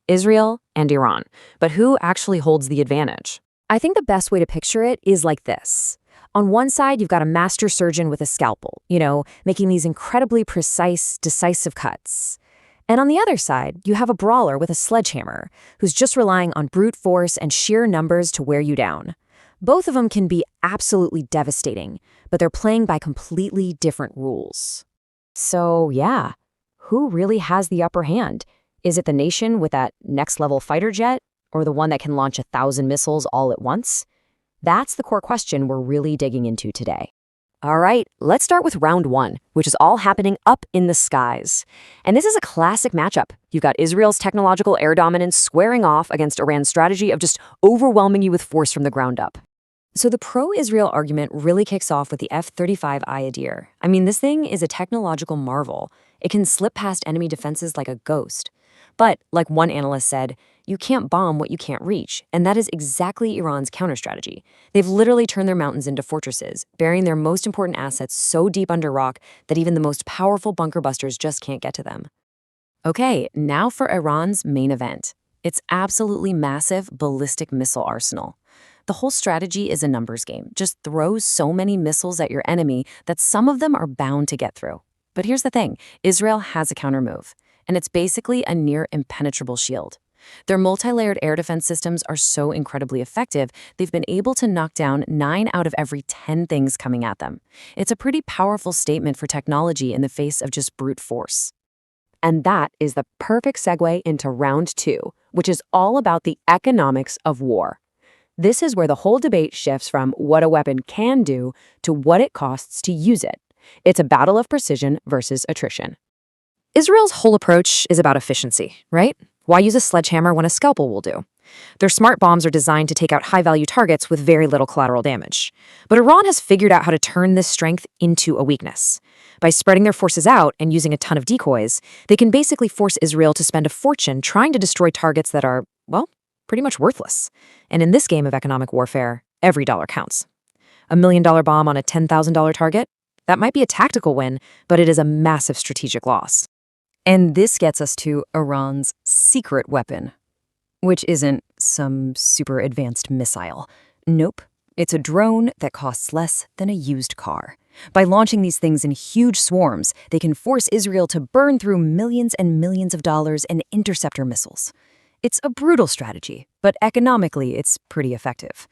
Israel and Iran. But who actually holds the advantage? I think the best way to picture it is like this. On one side, you've got a master surgeon with a scalpel, making these incredibly precise, decisive cuts. And on the other side, you have a brawler with a sledgehammer, who's just relying on brute force and sheer numbers to wear you down. Both of them can be absolutely devastating, but they're playing by completely different rules. So, yeah, who really has the upper hand? Is it the nation with that next-level fighter jet, or the one that can launch 1,000 missiles all at once? That's the core question we're really digging into today. All right, let's start with round one, which is all happening up in the skies. And this is a classic matchup. You've got Israel's technological air dominance squaring off against Iran's strategy of just overwhelming you with force from the ground up. So the pro-Israel argument really kicks off with the F-35 Ayadir. I mean, this thing is a technological marvel. It can slip past enemy defenses like a ghost. But, like one analyst said, you can't bomb what you can't reach, and that is exactly Iran's counter-strategy. They've literally turned their mountains into fortresses, burying their most important assets so deep under rock that even the most powerful bunker busters just can't get to them. Okay, now for Iran's main event. Its absolutely massive ballistic missile arsenal. The whole strategy is a numbers game. Just throw so many missiles at your enemy that some of them are bound to get through. But here's the thing, Israel has a counter-move, and it's basically a near-impenetrable shield. Their multi-layered air defense systems are so incredibly effective, they've been able to knock down 9 out of every 10 things coming at them. It's a pretty powerful statement for technology in the face of just brute force. And that is the perfect segue into round 2, which is all about the economics of war. This is where the whole debate shifts from what a weapon can do to what it costs to use it. It's a battle of precision versus attrition. Israel's whole approach is about efficiency, right? Why use a sledgehammer when a scalpel will do? Their smart bombs are designed to take out high-value targets with very little collateral damage. But Iran has figured out how to turn this strength into a weakness. By spreading their forces out and using a ton of decoys, they can basically force Israel to spend a fortune trying to destroy targets that are, well, pretty much worthless. And in this game of economic warfare, every dollar counts. $1 million bomb on a $10,000 target? That might be a tactical win, but it is a massive strategic loss. And this gets us to Iran's secret weapon, which isn't some super advanced missile. Nope, it's a drone that costs less than a used car. By launching these things in huge swarms, they can force Israel to burn through millions and millions of dollars in interceptor missiles. It's a brutal strategy, but economically it's pretty effective.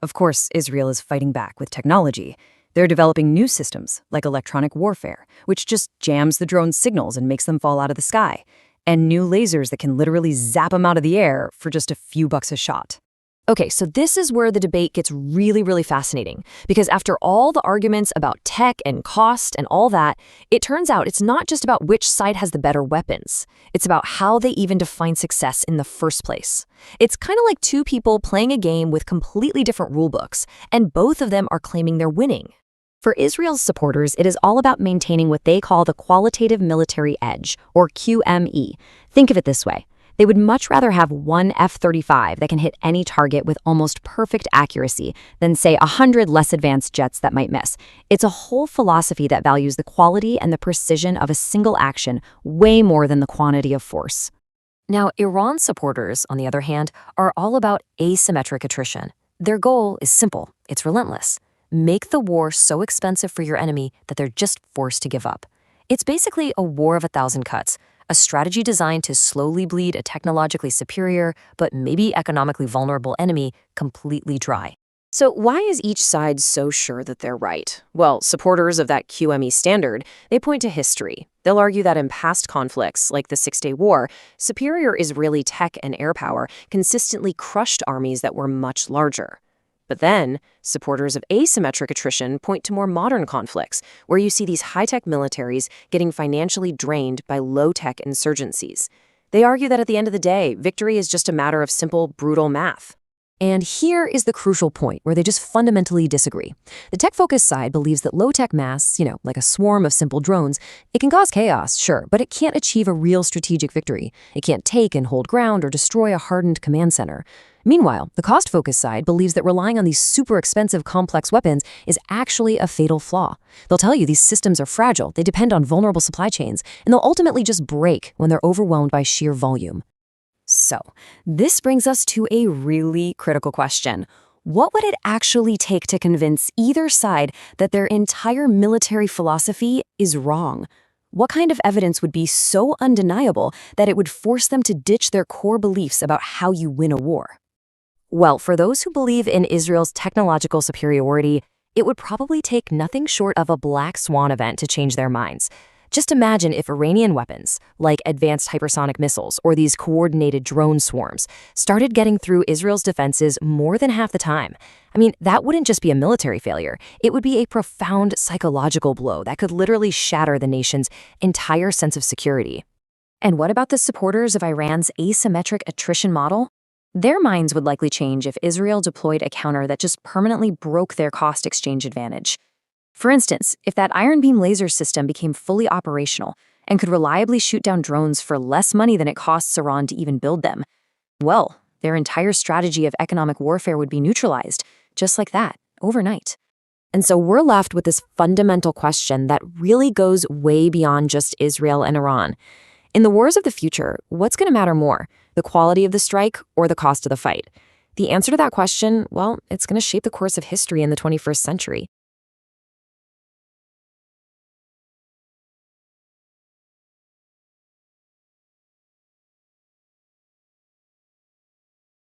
Of course, Israel is fighting back with technology. They're developing new systems, like electronic warfare, which just jams the drone's signals and makes them fall out of the sky, and new lasers that can literally zap them out of the air for just a few bucks a shot. Okay, so this is where the debate gets really, really fascinating, because after all the arguments about tech and cost and all that, it turns out it's not just about which side has the better weapons. It's about how they even define success in the first place. It's kind of like two people playing a game with completely different rulebooks, and both of them are claiming they're winning. For Israel's supporters, it is all about maintaining what they call the qualitative military edge, or QME. Think of it this way. They would much rather have one F-35 that can hit any target with almost perfect accuracy than, say, 100 less advanced jets that might miss. It's a whole philosophy that values the quality and the precision of a single action way more than the quantity of force. Now, Iran's supporters, on the other hand, are all about asymmetric attrition. Their goal is simple. It's relentless. Make the war so expensive for your enemy that they're just forced to give up. It's basically a war of 1,000 cuts, a strategy designed to slowly bleed a technologically superior but maybe economically vulnerable enemy completely dry. So why is each side so sure that they're right? Well, supporters of that QME standard, they point to history. They'll argue that in past conflicts, like the Six-Day War, superior Israeli tech and air power consistently crushed armies that were much larger. But then, supporters of asymmetric attrition point to more modern conflicts, where you see these high-tech militaries getting financially drained by low-tech insurgencies. They argue that at the end of the day, victory is just a matter of simple, brutal math. And here is the crucial point where they just fundamentally disagree. The tech-focused side believes that low-tech mass, like a swarm of simple drones, it can cause chaos, sure, but it can't achieve a real strategic victory. It can't take and hold ground or destroy a hardened command center. Meanwhile, the cost-focused side believes that relying on these super expensive, complex weapons is actually a fatal flaw. They'll tell you these systems are fragile, they depend on vulnerable supply chains, and they'll ultimately just break when they're overwhelmed by sheer volume. So, this brings us to a really critical question. What would it actually take to convince either side that their entire military philosophy is wrong? What kind of evidence would be so undeniable that it would force them to ditch their core beliefs about how you win a war? Well, for those who believe in Israel's technological superiority, it would probably take nothing short of a black swan event to change their minds. Just imagine if Iranian weapons, like advanced hypersonic missiles or these coordinated drone swarms, started getting through Israel's defenses more than half the time. I mean, that wouldn't just be a military failure. It would be a profound psychological blow that could literally shatter the nation's entire sense of security. And what about the supporters of Iran's asymmetric attrition model? Their minds would likely change if Israel deployed a counter that just permanently broke their cost exchange advantage. For instance, if that Iron Beam laser system became fully operational and could reliably shoot down drones for less money than it costs Iran to even build them, well, their entire strategy of economic warfare would be neutralized, just like that, overnight. And so we're left with this fundamental question that really goes way beyond just Israel and Iran. In the wars of the future, what's going to matter more, the quality of the strike or the cost of the fight? The answer to that question, well, it's going to shape the course of history in the 21st century.